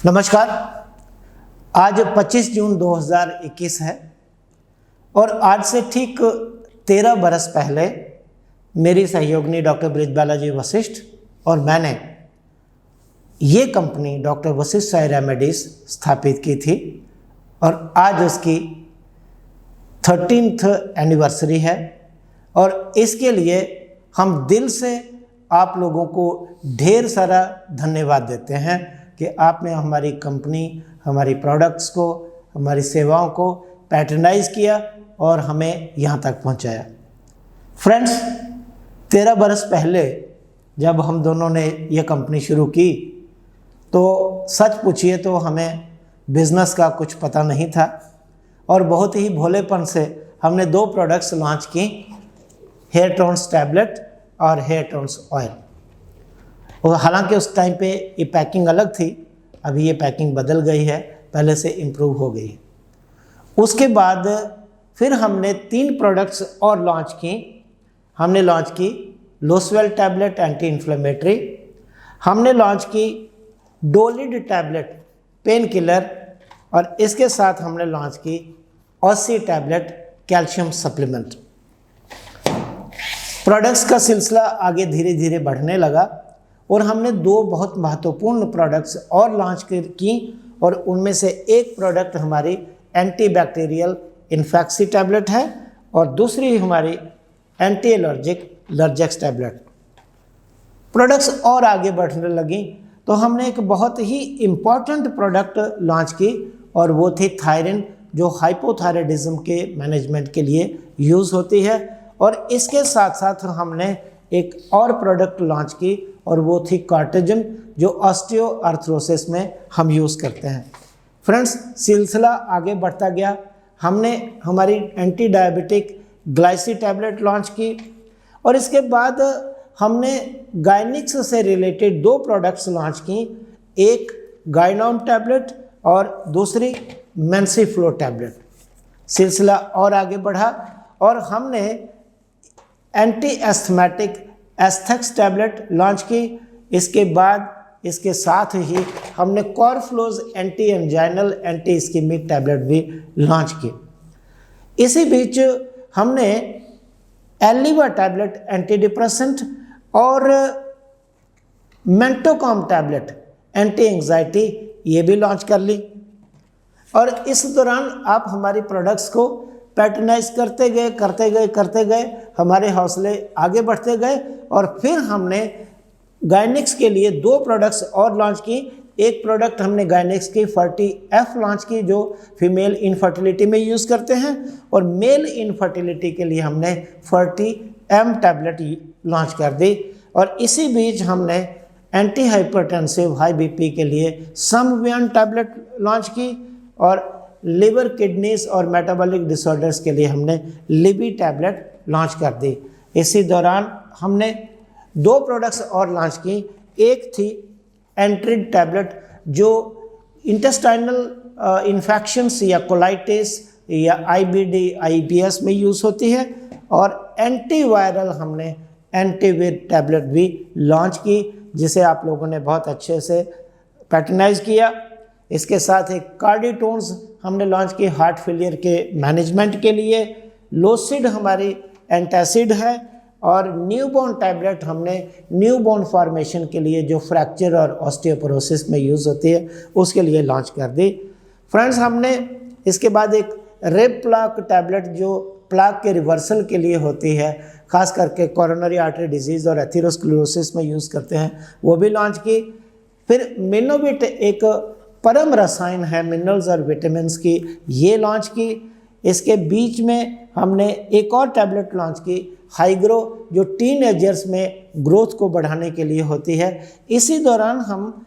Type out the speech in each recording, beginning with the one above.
नमस्कार। आज 25 जून 2021 है और आज से ठीक 13 बरस पहले मेरी सहयोगिनी डॉक्टर बृजबालाजी वशिष्ठ और मैंने ये company doctor Vashishtha Sai remedies स्थापित की थी और आज उसकी 13th एनिवर्सरी है और इसके लिए हम दिल से आप लोगों को ढेर सारा धन्यवाद देते हैं कि आपने हमारी कंपनी, हमारी प्रोडक्ट्स को, हमारी सेवाओं को पैटर्नाइज किया और हमें यहाँ तक पहुँचाया। फ्रेंड्स, 13 बरस पहले जब हम दोनों ने ये कंपनी शुरू की तो सच पूछिए तो हमें बिज़नेस का कुछ पता नहीं था और बहुत ही भोलेपन से हमने 2 प्रोडक्ट्स लॉन्च की, हेयर टोन्स टैबलेट और हेयर टोन्स ऑयल। और हालांकि उस टाइम पे ये पैकिंग अलग थी, अभी ये पैकिंग बदल गई है, पहले से इम्प्रूव हो गई है। उसके बाद फिर हमने 3 प्रोडक्ट्स और लॉन्च की। हमने लॉन्च की लोसवेल टैबलेट एंटी इन्फ्लेमेटरी, हमने लॉन्च की डोलिड टैबलेट पेन किलर और इसके साथ हमने लॉन्च की Aussie tablet calcium supplement. Products का सिलसिला आगे धीरे धीरे बढ़ने लगा और हमने 2 बहुत महत्वपूर्ण प्रोडक्ट्स और लॉन्च की और उनमें से एक प्रोडक्ट हमारी एंटीबैक्टीरियल इन्फेक्सी टैबलेट है और दूसरी हमारी एंटी एलर्जिक लर्जेक्स टैबलेट। प्रोडक्ट्स और आगे बढ़ने लगी तो हमने एक बहुत ही इम्पॉर्टेंट प्रोडक्ट लॉन्च की और वो थी थायरिन, जो हाइपोथायराइडिज्म के मैनेजमेंट के लिए यूज़ होती है। और इसके साथ साथ हमने एक और प्रोडक्ट लॉन्च की और वो थी कार्टिजन, जो ऑस्टियोआर्थ्रोसिस में हम यूज़ करते हैं। फ्रेंड्स, सिलसिला आगे बढ़ता गया। हमने हमारी एंटी डायबिटिक ग्लाइसी टैबलेट लॉन्च की और इसके बाद हमने गायनिक्स से रिलेटेड 2 प्रोडक्ट्स लॉन्च की, एक गायनोम टैबलेट और दूसरी मेंसीफ्लो टैबलेट। सिलसिला और आगे बढ़ा और हमने anti asthmatic Asthex tablet launch की। इसके बाद इसके साथ ही हमने Corflose anti anginal anti ischemic tablet भी लॉन्च की। इसी बीच हमने एलिवा टैबलेट एंटी डिप्रेसेंट और मेंटोकॉम टैबलेट एंटी एंजाइटी ये भी लॉन्च कर ली। और इस दौरान आप हमारी प्रोडक्ट्स को पैटर्नाइज करते गए हमारे हौसले आगे बढ़ते गए और फिर हमने गायनिक्स के लिए 2 प्रोडक्ट्स और लॉन्च की। एक प्रोडक्ट हमने गायनिक्स की 40F लॉन्च की, जो फीमेल इनफर्टिलिटी में यूज़ करते हैं, और मेल इनफर्टिलिटी के लिए हमने 40M टैबलेट लॉन्च कर दी। और इसी बीच हमने एंटी हाइपरटेंसिव हाई बीपी के लिए समवियन टैबलेट लॉन्च की और लिवर, किडनीज और मेटाबॉलिक डिसऑर्डर्स के लिए हमने लिबी टैबलेट लॉन्च कर दी। इसी दौरान हमने 2 प्रोडक्ट्स और लॉन्च की। एक थी एंट्रिड टैबलेट, जो इंटेस्टाइनल इन्फेक्शंस या कोलाइटिस या IBD IBS में यूज़ होती है, और एंटीवायरल हमने एंटीविर टैबलेट भी लॉन्च की, जिसे आप लोगों ने बहुत अच्छे से पैटर्नाइज किया। इसके साथ एक कार्डिटोन्स हमने लॉन्च की हार्ट फेलियर के मैनेजमेंट के लिए, लोसिड हमारी एंटासिड है, और न्यूबॉर्न टैबलेट हमने न्यूबॉर्न फॉर्मेशन के लिए, जो फ्रैक्चर और ऑस्टियोपोरोसिस में यूज़ होती है, उसके लिए लॉन्च कर दी। फ्रेंड्स, हमने इसके बाद एक रेप प्लाक टैबलेट, जो प्लाक के रिवर्सल के लिए होती है, खास करके कोरोनरी आर्टरी डिजीज़ और एथेरोस्क्लेरोसिस में यूज़ करते हैं, वो भी लॉन्च की। फिर मिनोविट एक परम रसायन है मिनरल्स और विटामिन्स की, ये लॉन्च की। इसके बीच में हमने एक और टैबलेट लॉन्च की, हाइग्रो, जो टीनएजर्स में ग्रोथ को बढ़ाने के लिए होती है। इसी दौरान हम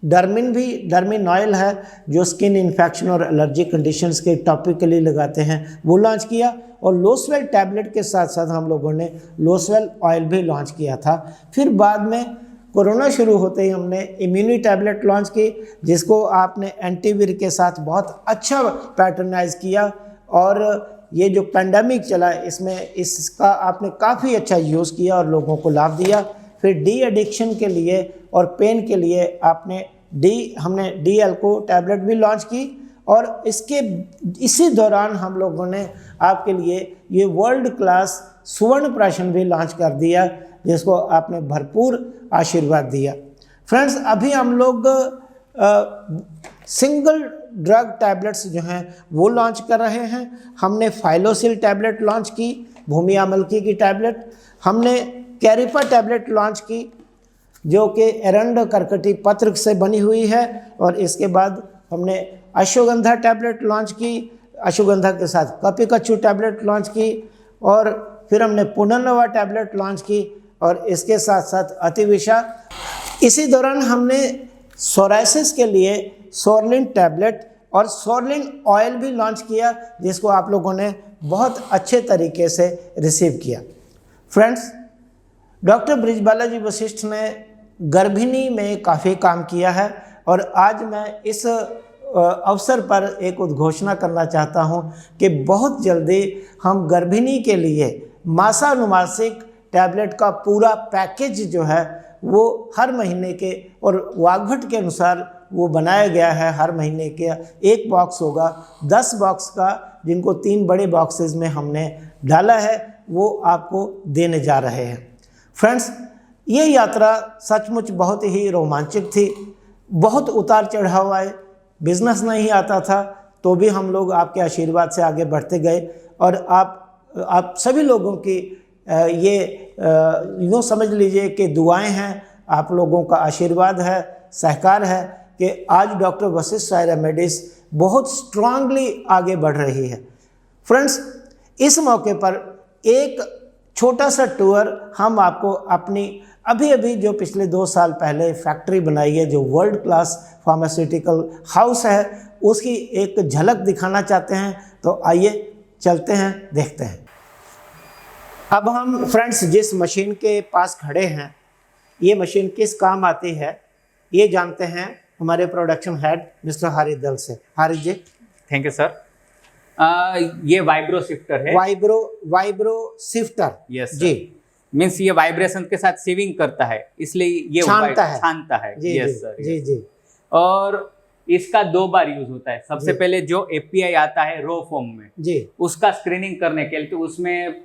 डर्मिन ऑयल है, जो स्किन इन्फेक्शन और एलर्जी कंडीशंस के टॉपिकली लगाते हैं, वो लॉन्च किया। और लोसवेल टैबलेट के साथ साथ हम लोगों ने लोसवेल ऑयल भी लॉन्च किया था। फिर बाद में कोरोना शुरू होते ही हमने इम्यूनी टैबलेट लॉन्च की, जिसको आपने एंटीवीर के साथ बहुत अच्छा पैटर्नाइज किया। और ये जो पेंडेमिक चला, इसमें इसका आपने काफ़ी अच्छा यूज़ किया और लोगों को लाभ दिया। फिर डी एडिक्शन के लिए और पेन के लिए आपने हमने डी एल्को टैबलेट भी लॉन्च की, और इसी दौरान हम लोगों ने आपके लिए ये वर्ल्ड क्लास सुवर्ण प्राशन भी लॉन्च कर दिया, जिसको आपने भरपूर आशीर्वाद दिया। फ्रेंड्स, अभी हम लोग सिंगल ड्रग टैबलेट्स जो हैं वो लॉन्च कर रहे हैं। हमने फाइलोसिल टैबलेट लॉन्च की, भूमि अमलकी की टैबलेट, हमने कैरिपा टैबलेट लॉन्च की जो कि एरंड करकटी पत्र से बनी हुई है, और इसके बाद हमने अश्वगंधा टैबलेट लॉन्च की, अश्वगंधा के साथ कपिकच्चू टैबलेट लॉन्च की, और फिर हमने पुनर्नवा टैबलेट लॉन्च की, और इसके साथ साथ अतिविषा। इसी दौरान हमने सोराइसिस के लिए सोरलिन टैबलेट और सोरलिन ऑयल भी लॉन्च किया, जिसको आप लोगों ने बहुत अच्छे तरीके से रिसीव किया। फ्रेंड्स, डॉक्टर बृजबालाजी वशिष्ठ ने गर्भिणी में काफ़ी काम किया है, और आज मैं इस अवसर पर एक उद्घोषणा करना चाहता हूं कि बहुत जल्दी हम गर्भिणी के लिए मासानुमासिक टैबलेट का पूरा पैकेज जो है वो हर महीने के, और वाग्भट के अनुसार वो बनाया गया है, हर महीने के एक बॉक्स होगा, 10 बॉक्स का, जिनको 3 बड़े बॉक्सेस में हमने डाला है, वो आपको देने जा रहे हैं। फ्रेंड्स, ये यात्रा सचमुच बहुत ही रोमांचक थी, बहुत उतार चढ़ाव आए, बिजनेस नहीं आता था तो भी हम लोग आपके आशीर्वाद से आगे बढ़ते गए, और आप सभी लोगों की ये यूँ समझ लीजिए कि दुआएं हैं, आप लोगों का आशीर्वाद है, सहकार है कि आज डॉक्टर वशिष्ठ साई रेमेडीज बहुत स्ट्रांगली आगे बढ़ रही है। फ्रेंड्स, इस मौके पर एक छोटा सा टूर हम आपको अपनी अभी जो पिछले 2 साल पहले फैक्ट्री बनाई है, जो वर्ल्ड क्लास फार्मास्यूटिकल हाउस है, उसकी एक झलक दिखाना चाहते हैं। तो आइए चलते हैं, देखते हैं। अब हम फ्रेंड्स जिस मशीन के पास खड़े हैं, ये मशीन किस काम आती है ये जानते हैं हमारे प्रोडक्शन हेड मिस्टर हारिद दल से। Harid ji. Thank you sir. ये वाइब्रो शिफ्टर है। Vibro sifter. यस जी। मीन्स ये वाइब्रेशन के साथ सीविंग करता है, इसलिए ये छानता है। Yes sir. जी जी। और इसका 2 बार यूज होता है। सबसे पहले जो एपीआई आता है रो फॉर्म में जी, उसका स्क्रीनिंग करने के लिए, तो उसमें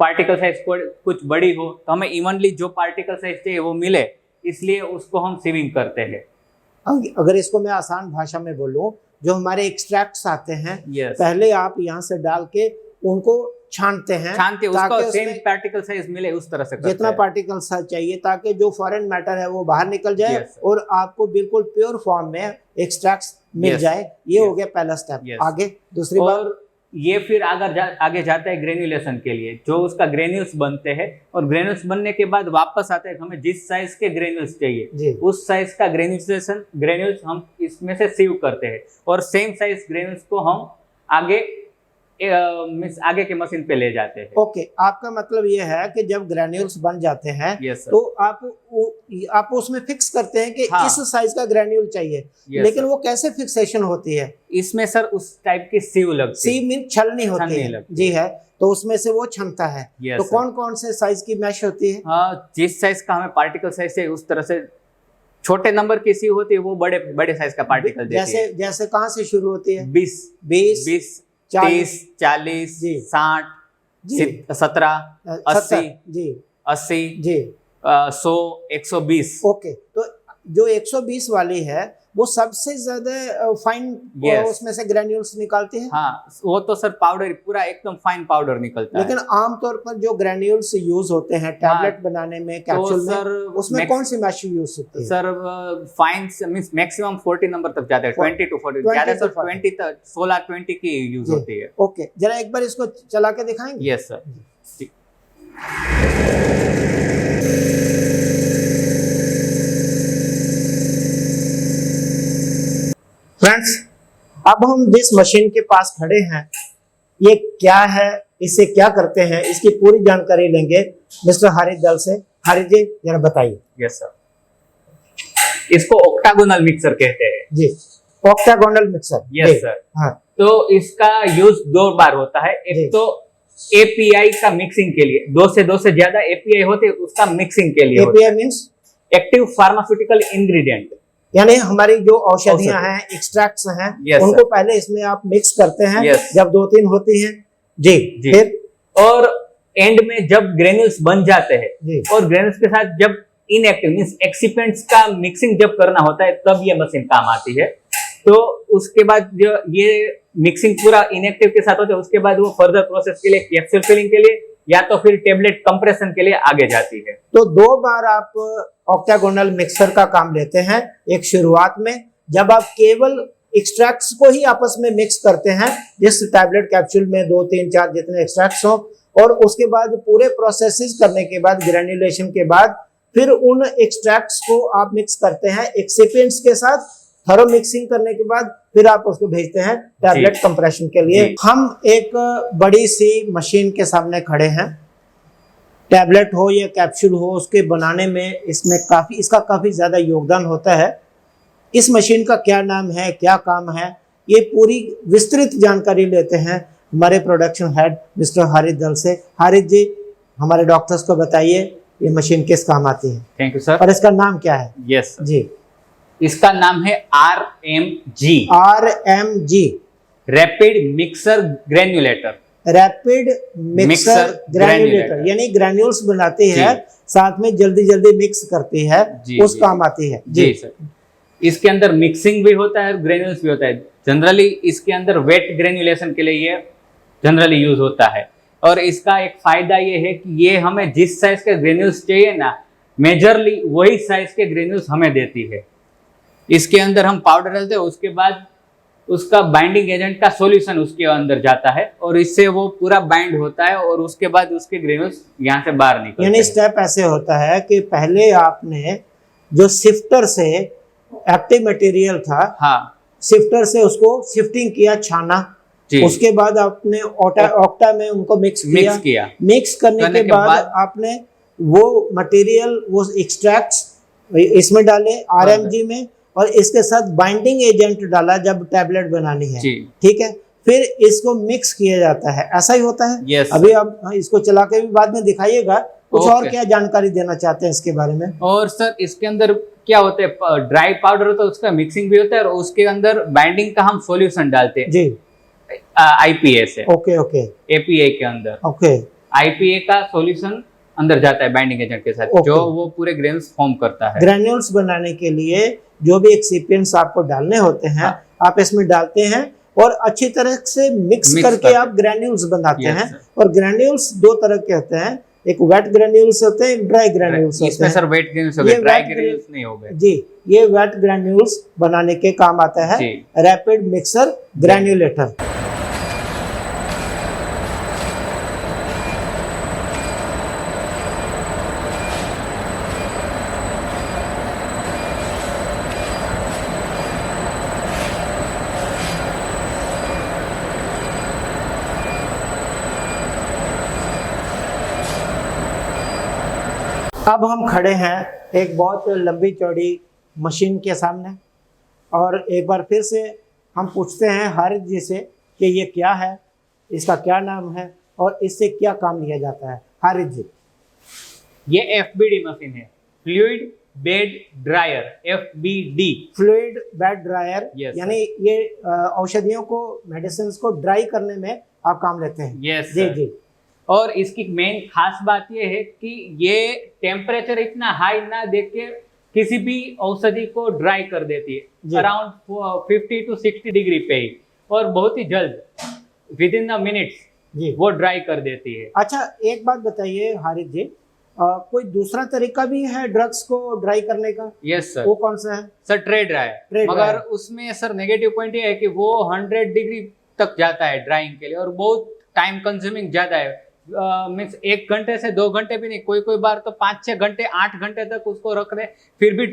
पार्टिकल साइज कुछ बड़ी हो तो हमें इवनली जो पार्टिकल साइज चाहिए वो मिले, इसलिए उसको हम सीविंग करते हैं। अगर इसको मैं आसान भाषा में बोलूं, जो हमारे एक्सट्रैक्ट्स आते हैं, पहले आप यहाँ से डाल के उनको छानते उसको सेम पार्टिकल साइज मिले उस तरह से, जितना पार्टिकल साइज चाहिए, ताकि जो फॉरेन मैटर है वो बाहर निकल जाए और आपको बिल्कुल प्योर फॉर्म में एक्सट्रैक्ट्स मिल जाए। ये हो गया पहला स्टेप। आगे दूसरी बात, ये फिर आगे जाता है ग्रेन्युलेशन के लिए, जो उसका ग्रेन्यूल्स बनते हैं, और ग्रेन्यूल्स बनने के बाद वापस आता है हमें जिस साइज के ग्रेन्यूल्स चाहिए उस साइज का ग्रेन्यूल्स हम इसमें से सीव करते हैं, और सेम साइज ग्रेन्यूल्स को हम आगे के मशीन पे ले जाते हैं। ओके, आपका मतलब ये है कि जब ग्रेन्यूल्स बन जाते हैं तो आप उसमें फिक्स करते हैं कि इस साइज का ग्रेन्यूल चाहिए, लेकिन वो कैसे फिक्सेशन होती है? इसमें सर उस टाइप की सीव लगती है। सीव मीन छलनी होती है। जी है, तो उसमें से वो छनता है। तो कौन कौन से साइज की मैश होती है? जिस साइज का हमें पार्टिकल साइज है उस तरह से छोटे नंबर की सीव होती है, वो बड़े साइज का पार्टिकल देती है। जैसे कहाँ से शुरू होती है? 20, 30, 40, 60, 17, 80 जी, 100, 120। ओके, तो जो 120 वाली है वो सबसे ज्यादा फाइन उसमें से ग्रेन्यूल्स निकालती है। हाँ, वो तो सर पाउडर पूरा एकदम फाइन पाउडर निकलता है। लेकिन आमतौर पर जो ग्रेन्यूल्स यूज होते हैं टैबलेट बनाने में, कैप्सूल में, उसमें कौन सी मैश यूज होती है? Sir fine means maximum 40 number तक जाते हैं, 20 to 40, ज्यादा तो 20 तक, 16-20 की यूज होती है। ओके, जरा एक बार इसको चला के दिखाएंगे? Yes sir. फ्रेंड्स, अब हम जिस मशीन के पास खड़े हैं, ये क्या है, इसे क्या करते हैं, इसकी पूरी जानकारी लेंगे मिस्टर हारिद दल से। हारिद जी, जरा बताइए। Yes sir. इसको ऑक्टागोनल मिक्सर कहते हैं। जी, ऑक्टागोनल मिक्सर। Yes sir. हाँ। तो इसका यूज 2 बार होता है। एक तो एपीआई का मिक्सिंग के लिए, 2 से ज्यादा एपीआई होते हैं उसका मिक्सिंग के लिए। API means active pharmaceutical ingredient. यानी हमारी जो औषधियां हैं, एक्सट्रैक्ट्स हैं, Yes, उनको पहले इसमें आप मिक्स करते हैं। Yes. जब 2-3 होती हैं जी, जी। फिर और एंड में जब ग्रेन्यूल्स बन जाते हैं जी। और ग्रेन्यूल्स के साथ जब इनएक्टिव मींस एक्सिपेंट्स का मिक्सिंग जब करना होता है तब ये मशीन काम आती है। तो उसके बाद जो ये मिक्सिंग पूरा इनएक्टिव के साथ होता है, उसके बाद वो फर्दर प्रोसेस के लिए कैप्सूल फिलिंग के लिए या तो फिर टेबलेट कंप्रेशन के लिए आगे जाती है। तो 2 बार आप ऑक्टागोनल मिक्सर का काम लेते हैं। एक शुरुआत में जब आप केवल एक्सट्रैक्ट्स को ही आपस में मिक्स करते हैं, जिस टैबलेट कैप्सूल में 2, 3, 4 जितने एक्सट्रैक्ट्स हो, और उसके बाद पूरे प्रोसेसेस करने के बाद, ग्रेन्युलेशन के बाद, फिर उन एक्सट्रैक्ट्स को आप मिक्स करते हैं एक्सिपिएंट्स के साथ। थरो मिक्सिंग करने के बाद फिर आप उसको भेजते हैं टैबलेट कंप्रेशन के लिए। हम एक बड़ी सी मशीन के सामने खड़े हैं। टैबलेट हो या कैप्सूल हो, उसके बनाने में इसका काफी ज्यादा योगदान होता है। इस मशीन का क्या नाम है, क्या काम है, ये पूरी विस्तृत जानकारी लेते हैं हमारे प्रोडक्शन हेड मिस्टर हारिद दल से। हारिद जी, हमारे डॉक्टर्स को बताइए ये मशीन किस काम आती है। Thank you sir. और इसका नाम क्या है? यस जी, इसका नाम है RMG, RMG, rapid mixer granulator. Rapid mixer granulator, यानी ग्रैन्यूल्स बनाती है, साथ में जल्दी जल्दी मिक्स करती है, उस काम आती है। जी सर। इसके अंदर मिक्सिंग भी होता है और ग्रेन्यूल्स भी होता है। जनरली इसके अंदर वेट ग्रेन्युलेशन के लिए ये जनरली यूज होता है। और इसका एक फायदा ये है कि ये हमें जिस साइज के ग्रेन्यूल्स चाहिए ना, मेजरली वही साइज के ग्रेन्यूल्स हमें देती है। इसके अंदर हम पाउडर डालते हैं, उसके बाद उसका बाइंडिंग एजेंट का सॉल्यूशन उसके अंदर जाता है और इससे वो पूरा बाइंड होता है और उसके बाद उसके ग्रेन्यूल्स यहाँ से बाहर निकलते हैं। यानी स्टेप ऐसे होता है कि पहले आपने जो सिफ्टर से एक्टिव मटेरियल था, हाँ, सिफ्टर से उसको शिफ्टिंग किया, छाना, उसके बाद आपने ऑक्टा में उनको मिक्स किया। मिक्स करने के बाद आपने वो मटेरियल, वो एक्सट्रैक्ट्स इसमें डाले RMG में, और इसके साथ बाइंडिंग एजेंट डाला जब टैबलेट बनानी है। ठीक है, फिर इसको मिक्स किया जाता है। ऐसा ही होता है। yes, अभी आप इसको चला के भी बाद में दिखाइएगा। कुछ और क्या जानकारी देना चाहते हैं इसके बारे में? और सर इसके अंदर क्या होता है, ड्राई पाउडर होता है, उसका मिक्सिंग भी होता है और उसके अंदर बाइंडिंग का हम सॉल्यूशन डालते हैं जी, IPA से। ओके ओके, APA के अंदर ओके, IPA का सॉल्यूशन अंदर जाता है बाइंडिंग एजेंट के साथ, जो वो पूरे ग्रेन्यूल्स फॉर्म करता है। ग्रेन्यूल्स बनाने के लिए जो भी एक्सिपिएंट्स आपको डालने होते हैं, आप इसमें डालते हैं और अच्छी तरह से मिक्स करके आप ग्रेन्यूल्स बनाते हैं। और ग्रेन्यूल्स 2 तरह के होते हैं, एक वेट ग्रेन्यूल्स होते हैं, एक ड्राई ग्रेन्यूल्स होते हैं। सर वेट ग्रेन्यूल्स हो गए, ड्राई ग्रेन्यूल्स नहीं हो गए जी। ये वेट ग्रेन्यूल्स बनाने के काम आता है रैपिड मिक्सर ग्रेन्युलेटर। अब हम खड़े हैं एक बहुत लंबी चौड़ी मशीन के सामने, और एक बार फिर से हम पूछते हैं हारिद जी से कि ये क्या है, इसका क्या नाम है और इससे क्या काम लिया जाता है। हारिद जी, ये FBD मशीन है, fluid bed dryer, FBD, fluid bed dryer. yes, यानी ये औषधियों को, मेडिसिन को ड्राई करने में आप काम लेते हैं। yes, जी जी। और इसकी मेन खास बात ये है कि ये टेम्परेचर इतना हाई ना देख के किसी भी औषधि को ड्राई कर देती है, अराउंड 50 to 60 डिग्री पे ही, और बहुत ही जल्द विद इन द मिनट्स वो ड्राई कर देती है। अच्छा, एक बात बताइए हारिद जी, कोई दूसरा तरीका भी है ड्रग्स को ड्राई करने का? Yes sir. वो कौन सा है? सर ट्रे ड्राई, मगर उसमें सर नेगेटिव पॉइंट ये है कि वो 100 डिग्री तक जाता है ड्राइंग के लिए और बहुत टाइम कंज्यूमिंग ज्यादा है। मीन्स 1 घंटे से 2 घंटे भी नहीं, कोई बार तो 5-6 घंटे 8 घंटे तक उसको रख दे फिर भी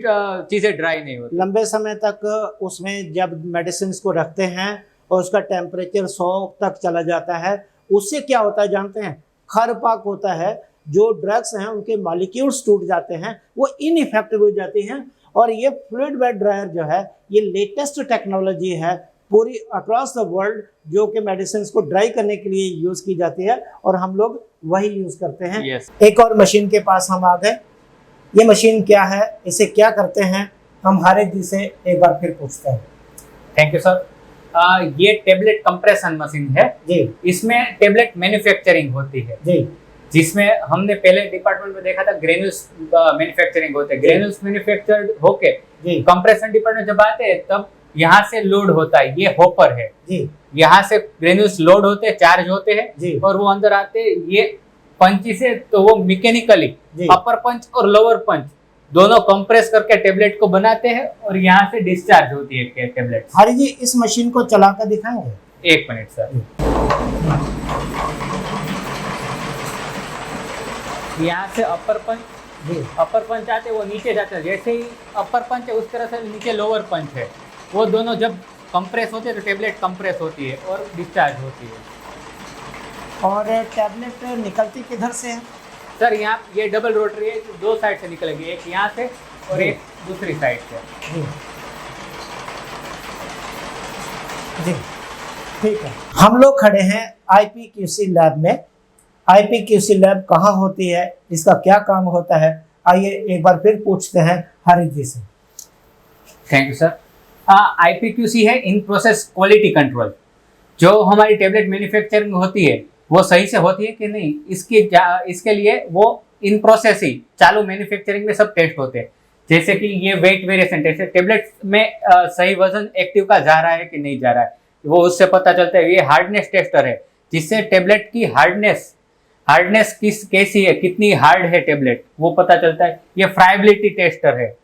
चीजें ड्राई नहीं होती। लंबे समय तक उसमें जब मेडिसिन को रखते हैं और उसका टेम्परेचर 100 तक चला जाता है, उससे क्या होता है जानते हैं? खरपाक होता है, जो ड्रग्स हैं उनके मॉलिक्यूल्स टूट जाते हैं, वो इनइफेक्टिव हो जाती हैं। और ये फ्लूइड बेड ड्रायर जो है, ये लेटेस्ट टेक्नोलॉजी है पूरी अक्रॉस द वर्ल्ड, जो कि मेडिसिन को ड्राई करने के लिए यूज की जाती है और हम लोग वही यूज करते हैं। एक और मशीन के पास हम आ गए। ये मशीन क्या है, इसे क्या करते हैं, हम हारिस जी से एक बार फिर पूछते हैं। Thank you sir. ये टेबलेट कंप्रेशन मशीन है जी इसमें टेबलेट मैन्युफैक्चरिंग होती है जी जिसमें हमने पहले डिपार्टमेंट में देखा था ग्रेन्यूल्स मैन्युफैक्चरिंग होते हैं। ग्रेन्यूल्स मैन्युफैक्चर्ड होके जी कंप्रेशन डिपार्टमेंट जब आते हैं तब यहाँ से लोड होता है, ये हॉपर है, जी यहाँ से ग्रेन्यूल्स लोड होते हैं, चार्ज होते हैं जी और वो अंदर आते हैं। ये पंची से तो वो मैकेनिकली जी अपर पंच और लोअर पंच दोनों कंप्रेस करके टेबलेट को बनाते हैं और यहाँ से डिस्चार्ज होती है टेबलेट। हारिस जी इस मशीन को चला कर दिखाएंगे? एक मिनट सर। यहाँ से अपर पंच जी आते हैं, वो नीचे जाते हैं। जैसे ही अपर पंच है उस तरह से नीचे लोअर पंच है, वो दोनों जब कंप्रेस होते हैं तो टेबलेट कंप्रेस होती है और डिस्चार्ज होती है। और टैबलेट निकलती किधर से है? सर यहाँ ये डबल रोटरी है, दो साइड से निकलेगी, एक यहाँ से और जी। एक दूसरी साइड से। जी जी ठीक है। हम लोग खड़े हैं IPQC लैब में। IPQC लैब कहाँ होती है, इसका क्या काम होता है, आइए एक बार फिर पूछते हैं हारिस जी से। Thank you sir. IPQC है इन प्रोसेस क्वालिटी कंट्रोल। जो हमारी टेबलेट मैन्युफैक्चरिंग होती है वो सही से होती है कि नहीं, इसके लिए वो इन प्रोसेस ही चालू मैन्युफैक्चरिंग में सब टेस्ट होते हैं। जैसे कि ये वेट वेरिएशन टेस्ट है, टेबलेट में सही वजन एक्टिव का जा रहा है कि नहीं जा रहा है, वो उससे पता चलता है। ये हार्डनेस टेस्टर है जिससे टेबलेट की हार्डनेस कैसी है, कितनी हार्ड है टेबलेट, वो पता चलता है। ये फ्राइबिलिटी टेस्टर है।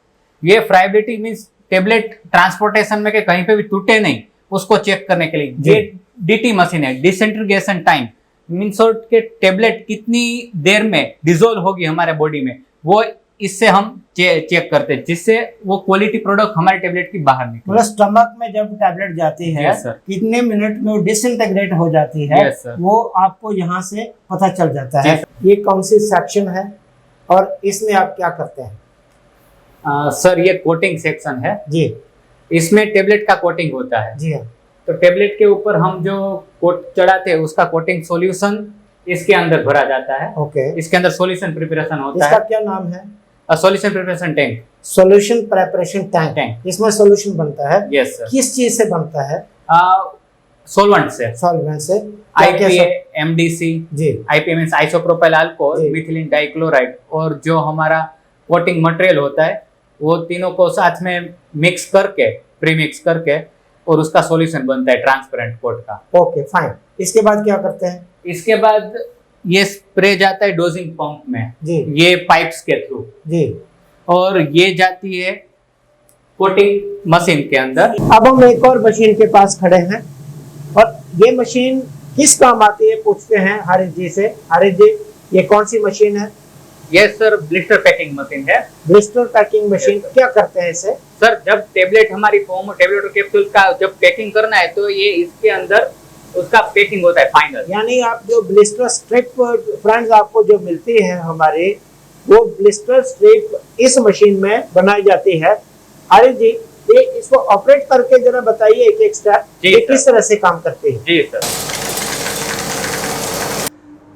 ये फ्राइबिलिटी मीन्स टेबलेट ट्रांसपोर्टेशन में के कहीं पे भी टूटे नहीं, उसको चेक करने के लिए। ये DT मशीन है, डिसइंटीग्रेशन टाइम मीन्स के टेबलेट कितनी देर में डिजोल्व होगी हमारे बॉडी में, वो इससे हम चेक करते हैं, जिससे वो क्वालिटी प्रोडक्ट हमारे टेबलेट की बाहर निकले। मतलब स्टमक में जब टैबलेट जाती है Yes, sir. कितने मिनट में वो डिसइंटीग्रेट हो जाती है, Yes, sir. वो आपको यहाँ से पता चल जाता है। Yes, ये कौन सी सेक्शन है और इसमें आप क्या करते हैं? सर ये कोटिंग सेक्शन है, जी इसमें टेबलेट का कोटिंग होता है। जी हाँ तो टेबलेट के ऊपर हम जो कोट चढ़ाते हैं उसका कोटिंग सॉल्यूशन इसके अंदर भरा जाता है। ओके। इसके अंदर सॉल्यूशन प्रिपरेशन होता इसका है। क्या नाम है? Solution preparation tank. Solution preparation tank. Tank. इसमें सॉल्यूशन बनता है। Yes sir. किस चीज से बनता है? सॉल्वेंट से। सॉल्वेंट से। IPA, MDC। जी IPA मींस आइसोप्रोपाइल अल्कोहल, जी। मिथिलीन डाइक्लोराइड, और जो हमारा कोटिंग मटेरियल होता है वो तीनों को साथ में मिक्स करके, प्री मिक्स करके, और उसका सॉल्यूशन बनता है ट्रांसपेरेंट कोट का। Okay fine. इसके बाद क्या करते हैं? इसके बाद ये स्प्रे जाता है डोजिंग पंप में, जी ये पाइप्स के थ्रू, जी। और ये जाती है कोटिंग मशीन के अंदर। अब हम एक और मशीन के पास खड़े हैं और ये मशीन किस काम आती है पूछते हैं हारिस जी से। हारिस जी ये कौन सी मशीन है? ये सर ब्लिस्टर पैकिंग मशीन है। ब्लिस्टर पैकिंग मशीन क्या करते हैं इसे? सर जब टेबलेट हमारी फॉर्म, टेबलेट और कैप्सूल का जब पैकिंग करना है तो ये इसके अंदर उसका पैकिंग होता है फाइनल। यानी आप जो ब्लिस्टर स्ट्रिप फ्रेंड्स आपको जो मिलती है हमारी, वो ब्लिस्टर स्ट्रिप इस मशीन में बनाई जाती है। हारिस जी ये इसको ऑपरेट करके जरा बताइए एक एक स्टेप, ये किस तरह से काम करती है? जी सर।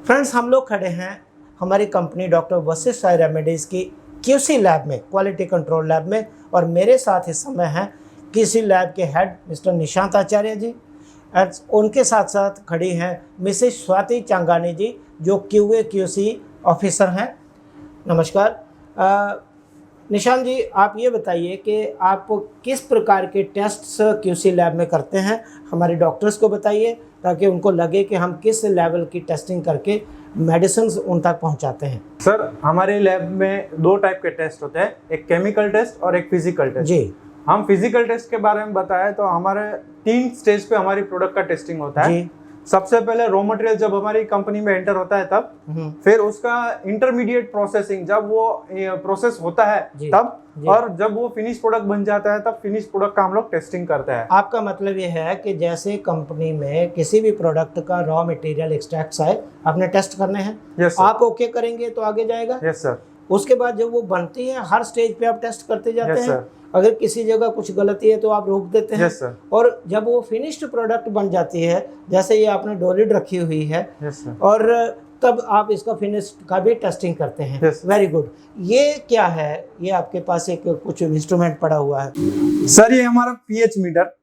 फ्रेंड्स हम लोग खड़े हैं हमारी company doctor Vashishtha Sai remedies की QC लैब में, क्वालिटी कंट्रोल लैब में, और मेरे साथ इस समय हैं QC लैब के हेड मिस्टर निशांत आचार्य जी, और उनके साथ साथ खड़ी हैं मिसेस स्वाति चांगानी जी जो QA QC ऑफिसर हैं। नमस्कार। निशांत जी आप ये बताइए कि आप किस प्रकार के टेस्ट्स QC लैब में करते हैं, हमारे डॉक्टर्स को बताइए ताकि उनको लगे कि हम किस लेवल की टेस्टिंग करके मेडिसिन उन तक पहुंचाते हैं। सर हमारे लैब में 2 टाइप के टेस्ट होते हैं, एक केमिकल टेस्ट और एक फिजिकल टेस्ट। जी हम फिजिकल टेस्ट के बारे में बताएं तो हमारे 3 स्टेज पे हमारी प्रोडक्ट का टेस्टिंग होता है। जी सबसे पहले रॉ मटेरियल जब हमारी कंपनी में एंटर होता है तब, फिर उसका इंटरमीडिएट प्रोसेसिंग जब वो प्रोसेस होता है तब, और जब वो फिनिश प्रोडक्ट बन जाता है तब फिनिश प्रोडक्ट का हम लोग टेस्टिंग करते हैं। आपका मतलब ये है कि जैसे कंपनी में किसी भी प्रोडक्ट का रॉ मटेरियल एक्सट्रैक्ट्स आए आपने टेस्ट करने हैं। यस आप ओके करेंगे तो आगे जाएगा। Yes sir. उसके बाद जब वो बनती है हर स्टेज पे आप टेस्ट करते जाते Yes, हैं। sir. अगर किसी जगह कुछ गलती है तो आप रोक देते हैं। Yes, sir. और जब वो फिनिश्ड प्रोडक्ट बन जाती है, जैसे ये आपने डोलिड रखी हुई है, Yes, sir. और तब आप इसका फिनिश का भी टेस्टिंग करते हैं। Yes. Very good. ये क्या है? ये आपके पास एक कुछ इंस्ट्रूमेंट पड़ा हुआ है। सर ये हमारा पीएच मीटर,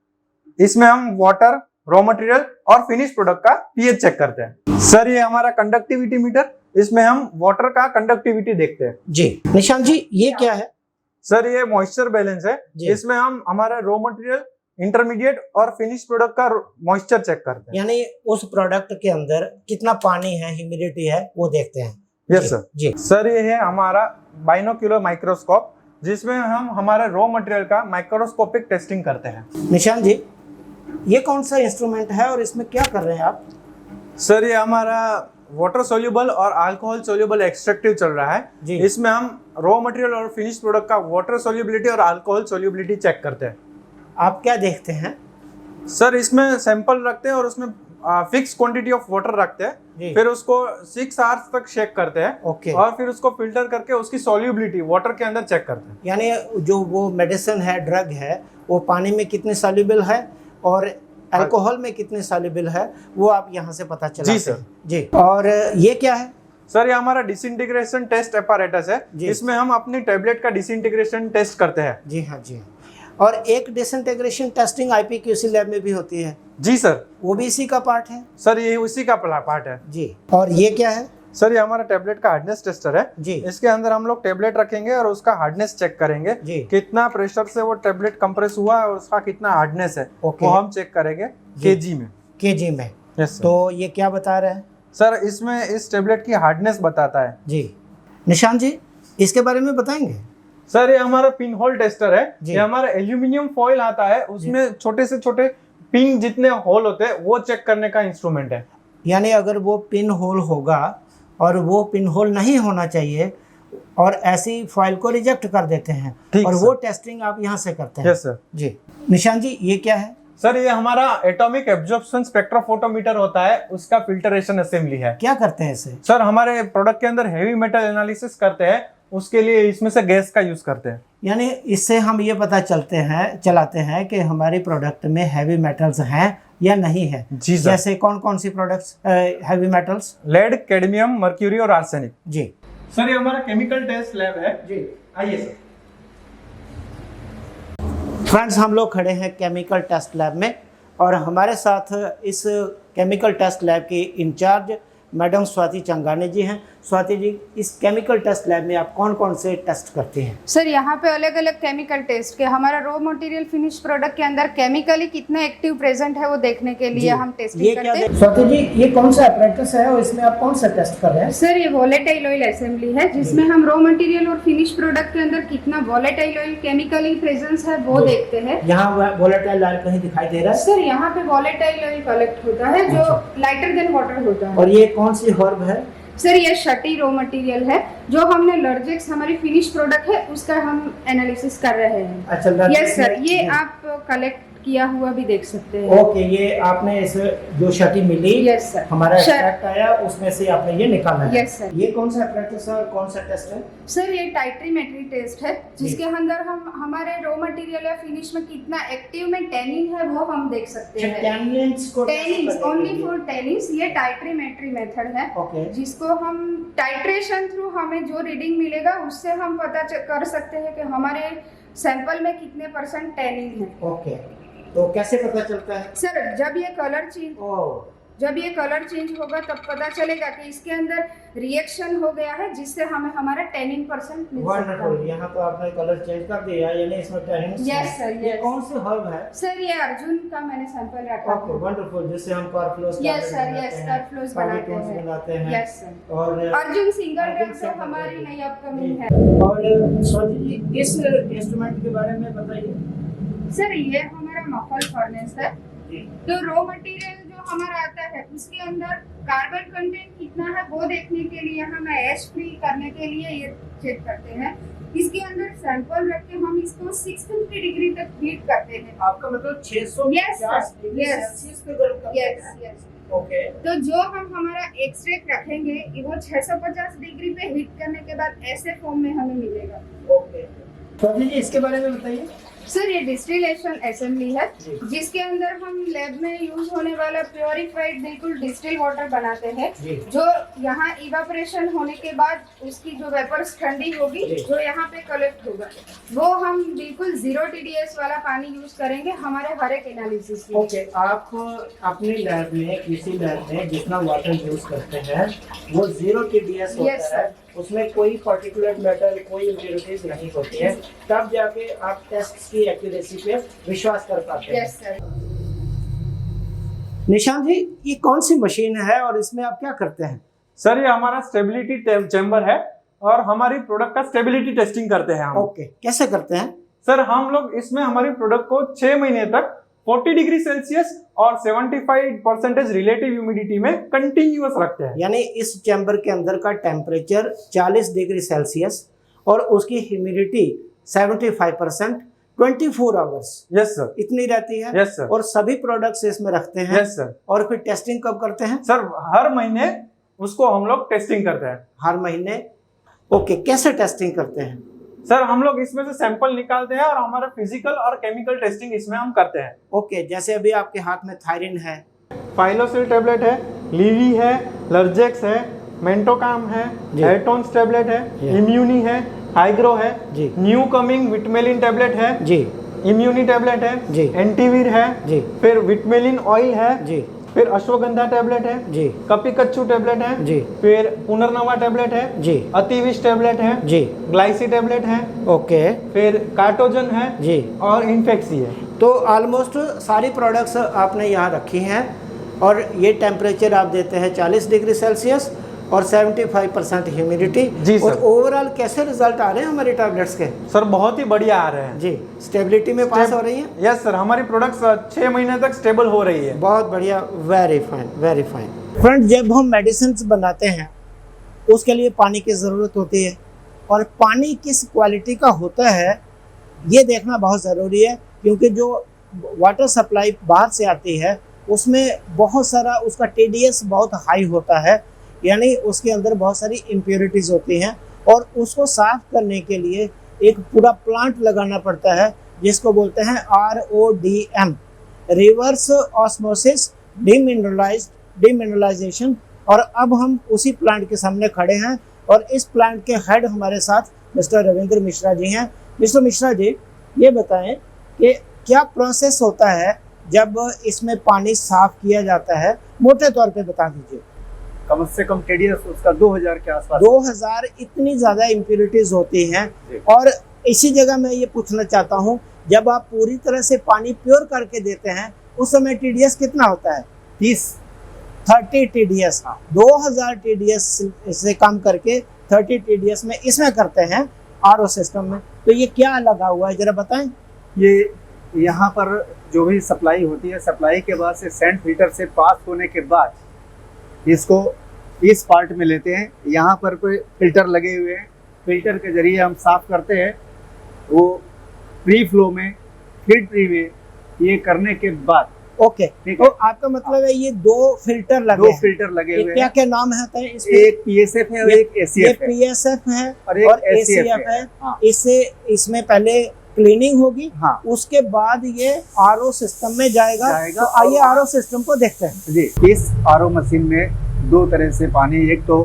इसमें हम वाटर, रॉ मटेरियल और फिनिश प्रोडक्ट का पीएच चेक करते हैं। सर ये हमारा कंडक्टिविटी मीटर, इसमें हम वाटर का कंडक्टिविटी देखते हैं। जी निशांत जी, ये क्या है? सर ये मॉइस्चर बैलेंस है, जी। इसमें हम हमारा रॉ मटेरियल, इंटरमीडिएट और फिनिश प्रोडक्ट का मॉइस्चर चेक करते हैं। यानी उस प्रोडक्ट के अंदर कितना पानी है, ह्यूमिडिटी है, वो देखते हैं। यस जी, सर। जी। सर ये है हमारा बाइनोक्यूलर माइक्रोस्कोप, जिसमें हम हमारे रॉ मटेरियल का माइक्रोस्कोपिक टेस्टिंग करते हैं। निशांत जी, ये कौन सा इंस्ट्रूमेंट है और इसमें क्या कर रहे हैं आप? सर ये हमारा वाटर सोल्यूबल और अल्कोहल सोल्यूबल एक्सट्रैक्टिव चल रहा है जी। इसमें हम रॉ मटेरियल और फिनिश प्रोडक्ट का वाटर सोल्यूबिलिटी और अल्कोहल सोल्यूबिलिटी चेक करते हैं। आप क्या देखते हैं? सर इसमें सैंपल रखते हैं और उसमें फिक्स क्वांटिटी ऑफ वाटर रखते जी। हैं, फिर उसको 6 आवर्स तक शेक करते हैं ओके। और फिर उसको फिल्टर करके उसकी सोल्यूबिलिटी वाटर के अंदर चेक करते हैं। यानी जो वो मेडिसिन है, ड्रग है, वो पानी में कितनी सॉल्युबल है और अल्कोहल में कितनी सॉल्युबल है, वो आप यहाँ से पता चला। जी सर। जी। और ये क्या है? सर ये हमारा डिसइंटीग्रेशन टेस्ट एपारेटस है, जी। इसमें हम अपनी टैबलेट का डिसइंटीग्रेशन टेस्ट करते हैं। जी हाँ, जी। और एक डिसइंटीग्रेशन टेस्टिंग IPQC लैब में भी होती है। जी सर। वो भी इसी का पार्ट है। सर ये उसी का पार्ट है। जी। और ये क्या है? सर ये हमारा टैबलेट का हार्डनेस टेस्टर है। जी। इसके अंदर हम लोग टैबलेट रखेंगे और उसका हार्डनेस चेक करेंगे। जी। कितना प्रेशर से वो टैबलेट कंप्रेस हुआ है और उसका कितना हार्डनेस है, ओके। वो हम चेक करेंगे केजी में। केजी में। Yes sir. तो ये क्या बता रहे हैं? सर इसमें इस टैबलेट की हार्डनेस बताता है। जी। निशांत जी, इसके बारे में बताएंगे? सर ये हमारा पिन होल टेस्टर है। जी। ये हमारा एल्यूमिनियम फॉइल आता है, उसमें छोटे से छोटे पिन जितने होल होते हैं वो चेक करने का इंस्ट्रूमेंट है। यानी अगर वो पिन होल होगा और वो पिन होल नहीं होना चाहिए और ऐसी फाइल को रिजेक्ट कर देते हैं, ठीक और सर। वो टेस्टिंग आप यहाँ से करते हैं। Yes sir. जी। निशांत जी, ये क्या है? सर ये हमारा एटॉमिक एब्जॉर्प्शन स्पेक्ट्रोफोटोमीटर होता है, उसका फिल्टरेशन असेंबली है। क्या करते हैं इसे? सर हमारे प्रोडक्ट के अंदर हेवी मेटल एनालिसिस करते हैं, उसके लिए इसमें से गैस का यूज करते हैं। यानी इससे हम ये पता चलाते हैं कि हमारे प्रोडक्ट में हैवी मेटल्स हैं या नहीं है। जी सर। जैसे कौन कौन सी products heavy metals? Lead, cadmium, mercury और आर्सेनिक। जी। सर ये हमारा केमिकल टेस्ट लैब है। जी। आइए सर। फ्रेंड्स, हम लोग खड़े हैं केमिकल टेस्ट लैब में और हमारे साथ इस केमिकल टेस्ट लैब की इंचार्ज मैडम स्वाति चंगाने जी हैं। स्वाति जी, इस केमिकल टेस्ट लैब में आप कौन कौन से टेस्ट करते हैं? सर यहाँ पे अलग अलग केमिकल टेस्ट के, हमारा रॉ मटेरियल फिनिश प्रोडक्ट के अंदर केमिकली कितना एक्टिव प्रेजेंट है वो देखने के लिए हम ये टेस्टिंग क्या करते हैं। स्वाति जी, ये कौन सा अपरेटस है और इसमें आप कौन सा टेस्ट कर रहे हैं? सर ये वॉलेटाइल ऑयल असेंबली है, जिसमें हम रॉ मटेरियल और फिनिश प्रोडक्ट के अंदर कितना वॉलेटाइल ऑयल केमिकली प्रेजेंस है वो देखते हैं। यहाँ वोलेटाइल ऑयल कहीं दिखाई दे रहा है? सर यहाँ पे वॉलेटाइल ऑयल कलेक्ट होता है जो लाइटर देन वाटर होता है। और ये कौन सी हर्ब है? सर ये शटी रॉ मटेरियल है जो हमने लर्जेक्स हमारी फिनिश प्रोडक्ट है उसका हम एनालिसिस कर रहे हैं। अच्छा, यस सर, ये आप कलेक्ट किया हुआ भी देख सकते हैं। ओके, ये आपने इस जो शटी मिली, यस सर, हमारा एक्सट्रैक्ट आया, उसमें से आपने ये निकाला है। Yes sir. ये कौन सा अपरेटस है और कौन सा टेस्ट है? सर ये टाइट्रीमेट्री टेस्ट है, जिसके अंदर हम हमारे रॉ मटेरियल या फिनिश में कितना एक्टिव में टैनिंग है वो हम देख सकते हैं। टैनिंग्स को टैनिंग्स ओनली फॉर टैनिंग्स, ये टाइट्रीमेट्री मेथड है। ओके। जिसको हम टाइट्रेशन थ्रू हमें जो रीडिंग मिलेगा उससे हम पता कर सकते हैं कि हमारे सैंपल में कितने % टैनिंग है। ओके, तो कैसे पता चलता है? सर जब ये कलर चेंज होगा तब पता चलेगा कि इसके अंदर रिएक्शन हो गया है, जिससे हमें हमारा टैनिंग % मिल सकता वंडरफुल, है। यहाँ तो आपने कलर चेंज कर दिया, यानी इसमें टैनिंग्स Yes, हैं। sir, ये yes. कौन सी हर्ब है? सर ये अर्जुन का मैंने सैंपल रखा ओके, है। वंडरफुल, जिससे हम कारफ्लोस यस सर, यस कारफ्लोस बनाते हैं। Yes sir. और अर्जुन सिंगल ड्रग तो single हमारी drug। नई अपकमिंग है। और स्वाति जी, इस इंस्ट्रूमेंट के बारे में बताइए। सर ये हमारा मफल फर्नेस है, तो रॉ मटेरियल जो हमारा आता है उसके अंदर कार्बन कंटेंट कितना है वो देखने के लिए हम एश फ्री करने के लिए ये चेक करते हैं। इसके अंदर सैंपल रख के हम इसको 650 डिग्री तक हीट करते हैं। आपका मतलब 650 Yes, डिग्री yes. सेल्सियस पे गर्म करते हैं? Yes yes. ओके। तो जो हम हमारा एक्सट्रैक्ट रखेंगे वो 650 डिग्री पे हीट करने के बाद ऐसे फॉर्म में हमें मिलेगा। ओके, स्वाति जी इसके बारे में बताइए। सर ये डिस्टिलेशन असेंबली है जिसके अंदर हम लैब में यूज होने वाला प्योरिफाइड बिल्कुल डिस्टिल वाटर बनाते हैं, जो यहाँ इवापोरेशन होने के बाद उसकी जो वेपर्स ठंडी होगी जो यहाँ पे कलेक्ट होगा वो हम बिल्कुल 0 TDS वाला पानी यूज करेंगे हमारे हर एक एनालिसिस में। ओके, आप अपनी लैब में किसी लैब में जितना वाटर यूज करते हैं वो 0 TDS होता है, उसमें कोई पर्टिकुलर मेटल कोई इम्प्योरिटीज नहीं होती है, तब जाके आप टेस्ट की एक्यूरेसी पे विश्वास कर पाते हैं। Yes sir. निशान जी, ये कौन सी मशीन है और इसमें आप क्या करते हैं? सर ये हमारा स्टेबिलिटी चैम्बर है और हमारी प्रोडक्ट का स्टेबिलिटी टेस्टिंग करते हैं हम। ओके, कैसे करते हैं? सर हम लोग इसमें हमारी प्रोडक्ट को 6 महीने तक 40 डिग्री सेल्सियस और 75% रिलेटिव ह्यूमिडिटी में कंटिन्यूअस रखते हैं। यानी इस चैम्बर के अंदर का टेम्परेचर 40 डिग्री सेल्सियस और उसकी ह्यूमिडिटी 75%, 24 आवर्स। यस सर, इतनी रहती है। Yes sir. और सभी प्रोडक्ट्स इसमें रखते हैं। Yes sir. और फिर टेस्टिंग कब करते हैं? सर हर महीने उसको हम लोग टेस्टिंग करते हैं। हर महीने। ओके, कैसे टेस्टिंग करते हैं? सर हम लोग इसमें से सैंपल निकालते हैं और हमारा फिजिकल और केमिकल टेस्टिंग इसमें हम करते हैं। ओके, जैसे अभी आपके हाथ में थायरिन है, फाइलोसिल टेबलेट है, लीवी है, लर्जेक्स है, मेंटोकाम है, एटोन्स टेबलेट है, इम्यूनी है, हाइग्रो है, न्यू कमिंग विटमेलिन टेबलेट है जी, इम्यूनी टेबलेट है जी, एंटीवीर है जी, फिर विटमेलिन ऑयल है जी, फिर अश्वगंधा टेबलेट है जी, कपिकच्चू टेबलेट है जी, फिर पुनर्नवा टेबलेट है जी, अतिविश टेबलेट है जी, ग्लाइसी टेबलेट है, ओके फिर कार्टोजन है जी। और इन्फेक्सी है। तो ऑलमोस्ट सारी प्रोडक्ट्स आपने यहाँ रखी हैं और ये टेम्परेचर आप देते हैं 40 डिग्री सेल्सियस और 75% ह्यूमिडिटी। जी सर। और ओवरऑल कैसे रिजल्ट आ रहे हैं हमारी टैबलेट्स के? सर बहुत ही बढ़िया आ रहे हैं जी, स्टेबिलिटी में पास हो रही है। यस सर, हमारी प्रोडक्ट्स 6 महीने तक स्टेबल हो रही है। बहुत बढ़िया, very fine, very fine. Friend, जब हम मेडिसिन बनाते हैं उसके लिए पानी की ज़रूरत होती है और पानी किस क्वालिटी का होता है ये देखना बहुत ज़रूरी है, क्योंकि जो वाटर सप्लाई बाहर से आती है उसमें बहुत सारा उसका TDS बहुत हाई होता है, यानी उसके अंदर बहुत सारी इम्प्योरिटीज़ होती हैं और उसको साफ करने के लिए एक पूरा प्लांट लगाना पड़ता है जिसको बोलते हैं RODM, रिवर्स ऑस्मोसिस डिमिनरलाइजेशन। और अब हम उसी प्लांट के सामने खड़े हैं और इस प्लांट के हेड हमारे साथ मिस्टर रविंद्र मिश्रा जी हैं। मिस्टर मिश्रा जी, ये बताएं कि क्या प्रोसेस होता है जब इसमें पानी साफ किया जाता है, मोटे तौर पे बता दीजिए। कम से कम TDS उसका 2000 के आसपास। 2000, इतनी ज़्यादा इम्प्योरिटीज़ होती हैं। और इसी जगह मैं ये पूछना चाहता हूँ, जब आप पूरी तरह से पानी प्योर करके देते हैं उस समय TDS कितना होता है? 30 TDS। 2000 TDS से कम करके 30 TDS में इसमें करते हैं RO सिस्टम में। तो ये क्या लगा हुआ है, जरा बताएं। ये यहाँ पर जो भी सप्लाई होती है, सप्लाई के बाद से सैंड फिल्टर से पास होने के बाद इसको इस पार्ट में लेते हैं। यहाँ पर कोई फिल्टर लगे हुए हैं, फिल्टर के जरिए हम साफ करते हैं। वो प्री फ्लो में, फीड प्री में ये करने के बाद ओके, तो आपका मतलब है ये 2 फिल्टर लगे दो फिल्टर लगे हुए हैं। क्या क्या नाम है इसके? एक PSF है और एक ACF है। PSF है और एक ACF है। हाँ। इसमें पहले क्लीनिंग होगी, हाँ। उसके बाद ये RO सिस्टम में जाएगा। तो आइए RO सिस्टम को देखते हैं। जी, इस RO मशीन में 2 तरह से पानी, एक तो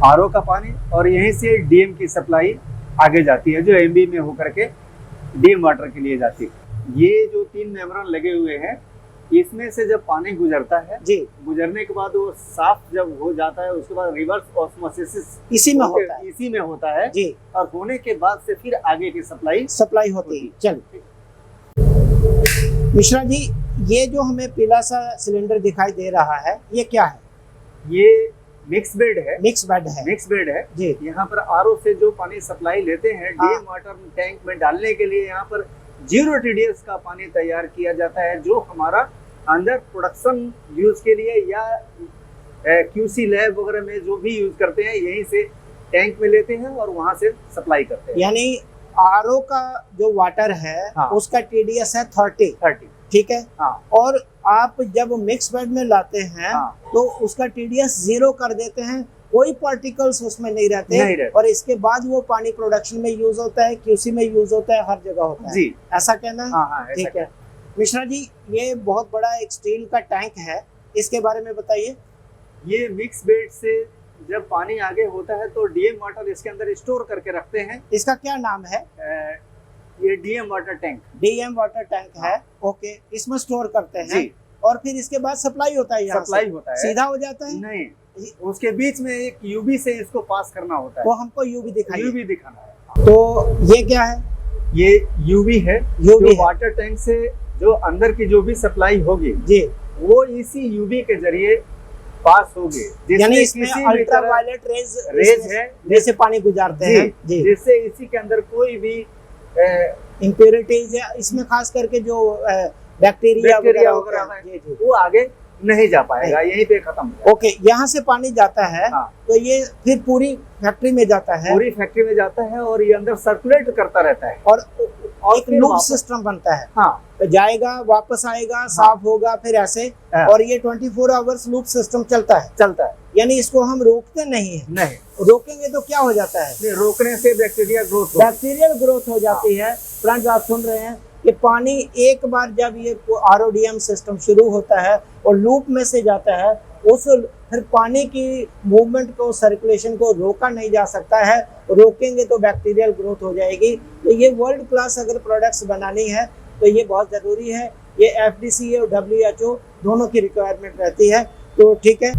RO का पानी और यहीं से DM की सप्लाई आगे जाती है जो MB में होकर के DM वाटर के लिए जाती है। ये जो 3 मेम्ब्रेन लगे हुए हैं, इसमें से जब पानी गुजरता है जी, गुजरने के बाद वो साफ जब हो जाता है, उसके बाद रिवर्स ऑस्मोसिस इसी में होता है जी। और होने के बाद से फिर आगे की सप्लाई होती है। चलिए मिश्रा जी, ये जो हमें पीला सा सिलेंडर दिखाई दे रहा है ये क्या है? ये मिक्स बेड है। मिक्स बेड है जी। यहाँ पर RO से जो पानी सप्लाई लेते हैं DM वाटर टैंक में डालने के लिए, यहाँ पर 0 TDS का पानी तैयार किया जाता है, जो हमारा अंदर प्रोडक्शन यूज के लिए या QC लैब वगैरह में जो भी यूज करते हैं, यहीं से टैंक में लेते हैं और वहां से सप्लाई करते हैं। यानी RO का जो वाटर है उसका TDS है 30, ठीक है। और आप जब मिक्स बेड में लाते हैं तो उसका TDS 0 कर देते हैं कोई पार्टिकल्स उसमें नहीं रहते और इसके बाद वो पानी प्रोडक्शन में यूज होता है, क्यूसी में यूज होता है, हर जगह होता है जी, ऐसा कहना है? हाँ, ठीक है मिश्रा जी, ये बहुत बड़ा एक स्टील का टैंक है, इसके बारे में बताइए। ये मिक्स बेड से जब पानी आगे होता है तो डीएम वाटर इसके अंदर स्टोर करके रखते हैं। इसका क्या नाम है? ये DM water tank. DM water tank है, ओके। इसमें स्टोर करते हैं और फिर इसके बाद सप्लाई होता है, यहाँ सप्लाई होता है, सीधा हो जाता है? नहीं, उसके बीच में एक यूवी से इसको पास करना होता है। वो हमको यूवी दिखाइए। यूवी दिखाना है। तो ये क्या है? ये यूवी है, यूवी जो वाटर टैंक से जो अंदर की जो भी सप्लाई होगी जी, वो इसी यूवी के जरिए पास होगी, यानी इसमें अल्ट्रावायलेट रेज है जैसे पानी गुजारते हैं जी, जिससे इसी के अंदर कोई भी इम्प्योरिटीज या इसमें खास करके जो बैक्टीरिया वगैरह वो आगे नहीं जा पाएगा, यहीं पे खत्म। ओके, यहाँ से पानी जाता है तो ये फिर पूरी फैक्ट्री में जाता है, पूरी फैक्ट्री में जाता है और ये अंदर सर्कुलेट करता रहता है और एक लूप सिस्टम बनता है। हाँ, तो जाएगा, वापस आएगा, साफ होगा, फिर ऐसे और ये 24 आवर्स लूप सिस्टम चलता है। यानी इसको हम रोकते नहीं है। नहीं, रोकेंगे तो क्या हो जाता है? रोकने से बैक्टीरियल ग्रोथ हो जाती है। फ्रेंड्स, आप सुन रहे हैं कि पानी एक बार जब ये आरओडीएम सिस्टम शुरू होता है और लूप में से जाता है, उस फिर पानी की मूवमेंट को, सर्कुलेशन को रोका नहीं जा सकता है। रोकेंगे तो बैक्टीरियल ग्रोथ हो जाएगी। तो ये वर्ल्ड क्लास अगर प्रोडक्ट्स बनानी है तो ये बहुत ज़रूरी है। ये एफडीसी और WHO दोनों की रिक्वायरमेंट रहती है। तो ठीक है,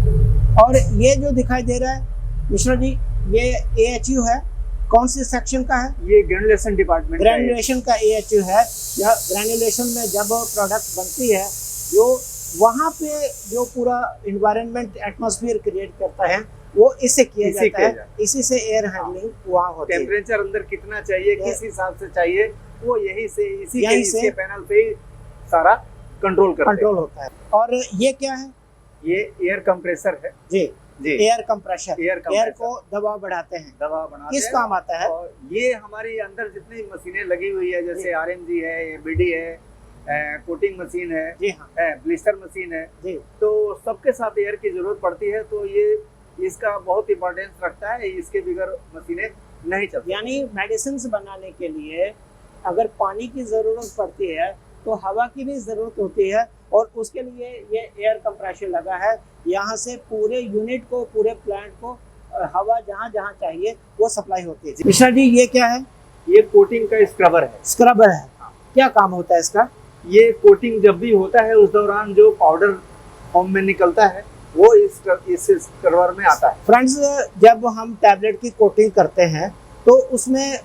और ये जो दिखाई दे रहा है मिश्रा जी, ये AHU है, कौन सी सेक्शन का है? ये ग्रेनुलेशन डिपार्टमेंट, ग्रेनुलेशन का AHU है। यह ग्रेनुलेशन में जब प्रोडक्ट बनती है, जो वहाँ पे जो पूरा इन्वायरमेंट एटमॉस्फेयर क्रिएट करता है वो इससे किया जाता है। इसी से एयर हैंडलिंग वहाँ होती है। टेम्परेचर अंदर कितना चाहिए, किस हिसाब से चाहिए, वो यही से इसके पैनल पे सारा कंट्रोल होता है। और ये क्या है? ये एयर कंप्रेसर है जी, एयर कंप्रेशर, एयर को दबाव बढ़ाते हैं। किस काम आता है? और ये हमारी अंदर जितनी मशीनें लगी हुई है, जैसे RMG है, ABD है, कोटिंग मशीन है जी, हाँ, ब्लिस्टर मशीन है जी, तो सबके साथ एयर की जरूरत पड़ती है। तो ये इसका बहुत इंपॉर्टेंस रखता है, इसके बगैर मशीनें नहीं चलती। यानी मेडिसिन बनाने के लिए अगर पानी की जरूरत पड़ती है तो हवा की भी जरूरत होती है, और उसके लिए ये एयर कंप्रेशर लगा है। यहाँ से पूरे यूनिट को, पूरे प्लांट को हवा जहाँ जहाँ चाहिए वो सप्लाई होती है। मिश्रा जी, ये क्या है? ये कोटिंग का स्क्रबर है। स्क्रबर है, क्या काम होता है इसका? ये कोटिंग जब भी होता है उस दौरान जो पाउडर फॉर्म में निकलता है वो इस स्क्रबर में आता है। फ्रेंड्स, जब हम टैबलेट की कोटिंग करते हैं तो उसमें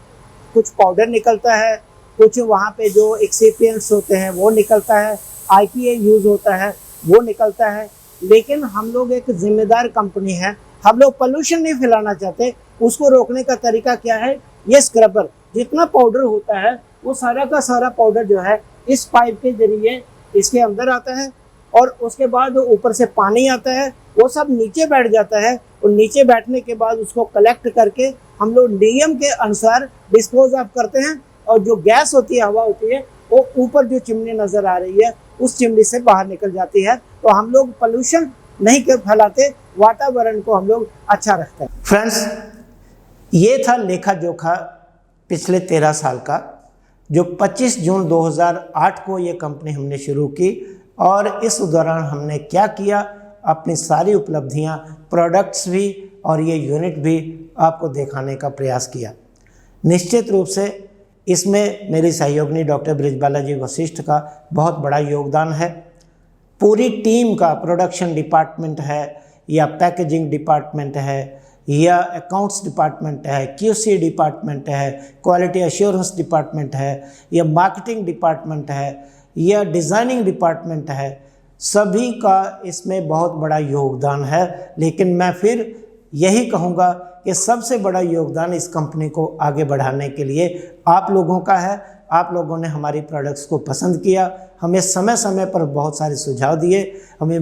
कुछ पाउडर निकलता है, कुछ वहाँ पे जो एक्सिपिएंट्स होते हैं वो निकलता है, IPA यूज होता है वो निकलता है। लेकिन हम लोग एक जिम्मेदार कंपनी है, हम लोग पोल्यूशन नहीं फैलाना चाहते। उसको रोकने का तरीका क्या है? ये स्क्रबर, जितना पाउडर होता है वो सारा का सारा पाउडर जो है इस पाइप के जरिए इसके अंदर आता है, और उसके बाद ऊपर से पानी आता है, वो सब नीचे बैठ जाता है, और नीचे बैठने के बाद उसको कलेक्ट करके हम लोग नियम के अनुसार डिस्पोज ऑफ करते हैं। और जो गैस होती है, हवा होती है, वो ऊपर जो चिमनी नज़र आ रही है उस चिमनी से बाहर निकल जाती है। तो हम लोग पोल्यूशन नहीं फैलाते, वातावरण को हम लोग अच्छा रखते हैं। फ्रेंड्स, ये था लेखा जोखा पिछले 13 साल का, जो 25 जून 2008 को ये कंपनी हमने शुरू की, और इस दौरान हमने क्या किया, अपनी सारी उपलब्धियां, प्रोडक्ट्स भी और ये यूनिट भी आपको दिखाने का प्रयास किया। निश्चित रूप से इसमें मेरी सहयोगिनी डॉक्टर ब्रिजबाला जी वशिष्ठ का बहुत बड़ा योगदान है। पूरी टीम का, प्रोडक्शन डिपार्टमेंट है या पैकेजिंग डिपार्टमेंट है या अकाउंट्स डिपार्टमेंट है, QC डिपार्टमेंट है, क्वालिटी एश्योरेंस डिपार्टमेंट है या मार्केटिंग डिपार्टमेंट है या डिज़ाइनिंग डिपार्टमेंट है, सभी का इसमें बहुत बड़ा योगदान है। लेकिन मैं फिर यही कहूँगा कि सबसे बड़ा योगदान इस कंपनी को आगे बढ़ाने के लिए आप लोगों का है। आप लोगों ने हमारी प्रोडक्ट्स को पसंद किया, हमें समय समय पर बहुत सारे सुझाव दिए, हमें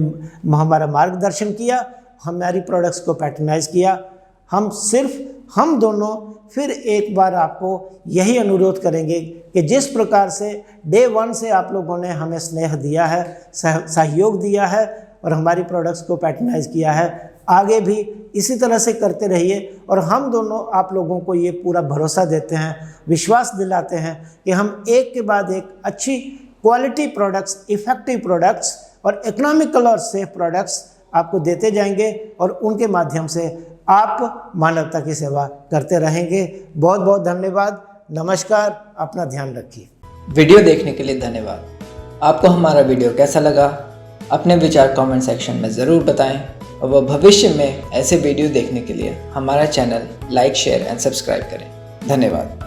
हमारा मार्गदर्शन किया, हमारी प्रोडक्ट्स को पैटर्नाइज किया। हम दोनों फिर एक बार आपको यही अनुरोध करेंगे कि जिस प्रकार से डे 1 से आप लोगों ने हमें स्नेह दिया है, सहयोग दिया है और हमारी प्रोडक्ट्स को पैटर्नाइज किया है, आगे भी इसी तरह से करते रहिए और हम दोनों आप लोगों को ये पूरा भरोसा देते हैं, विश्वास दिलाते हैं कि हम एक के बाद एक अच्छी क्वालिटी प्रोडक्ट्स, इफ़ेक्टिव प्रोडक्ट्स और इकोनॉमिकल और सेफ प्रोडक्ट्स आपको देते जाएंगे और उनके माध्यम से आप मानवता की सेवा करते रहेंगे। बहुत बहुत धन्यवाद। नमस्कार, अपना ध्यान रखिए। वीडियो देखने के लिए धन्यवाद। आपको हमारा वीडियो कैसा लगा? अपने विचार कमेंट सेक्शन में ज़रूर बताएं और वह भविष्य में ऐसे वीडियो देखने के लिए हमारा channel like, share and subscribe करें। धन्यवाद।